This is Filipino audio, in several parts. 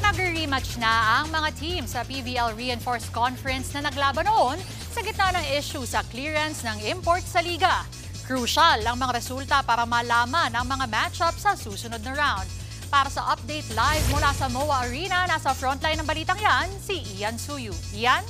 Nag-rematch na ang mga team sa PVL Reinforced Conference na naglaban noon sa gitna ng issue sa clearance ng import sa liga. Crucial ang mga resulta para malaman ang mga matchup sa susunod na round. Para sa update live mula sa MOA Arena, nasa frontline ng balitang yan, si Ian Suyu. Ian?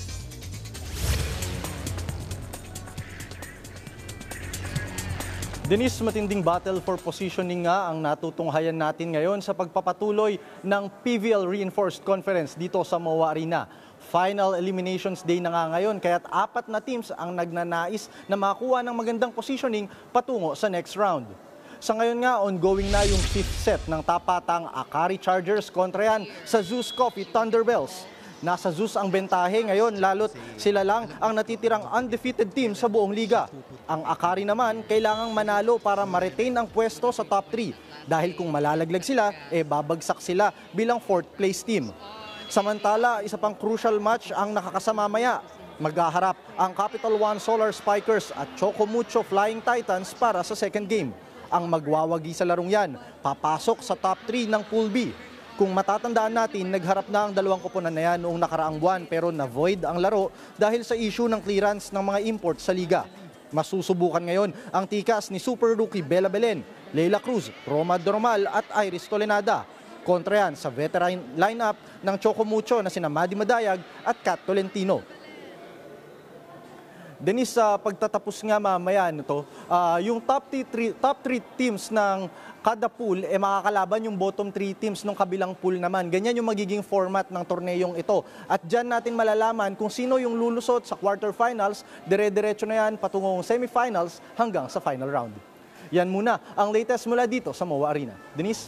Denise, matinding battle for positioning nga ang natutunghayan natin ngayon sa pagpapatuloy ng PVL Reinforced Conference dito sa MOA Arena. Final Eliminations Day na nga ngayon, kaya't 4 na teams ang nagnanais na makakuha ng magandang positioning patungo sa next round. Sa ngayon nga, ongoing na yung 5th set ng tapatang Akari Chargers kontra yan sa Zeus Coffee Thunderbells. Nasa Zeus ang bentahe ngayon, lalo't sila lang ang natitirang undefeated team sa buong liga. Ang Akari naman, kailangang manalo para ma-retain ang pwesto sa top 3. Dahil kung malalaglag sila, babagsak sila bilang 4th place team. Samantala, isa pang crucial match ang nakakasama maya. Maghaharap ang Capital One Solar Spikers at Chocomucho Flying Titans para sa second game. Ang magwawagi sa larong yan, papasok sa top 3 ng Pool B. Kung matatandaan natin, nagharap na ang dalawang koponan na yan noong nakaraang buwan pero na-void ang laro dahil sa issue ng clearance ng mga import sa liga. Masusubukan ngayon ang tikas ni Super Rookie Bella Belen, Leila Cruz, Roma Dormal at Iris Tolenada. Kontra yan sa veteran lineup ng Chocomucho na sina Maddie Madayag at Kat Tolentino. Denise, sa pagtatapos nga mamaya nito, yung top 3 teams ng kada pool, makakalaban yung bottom 3 teams ng kabilang pool naman. Ganyan yung magiging format ng torneyong ito. At dyan natin malalaman kung sino yung lulusot sa quarterfinals, dire-diretso na yan patungong semifinals hanggang sa final round. Yan muna ang latest mula dito sa MOA Arena. Denise?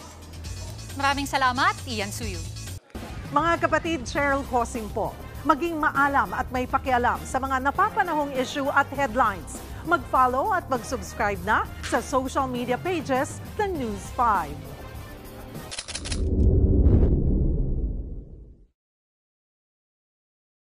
Maraming salamat, Ian Suyu. Mga kapatid, Cheryl Cosing po. Maging maalam at may pakialam sa mga napapanahong issue at headlines. Mag-follow at mag-subscribe na sa social media pages ng News 5.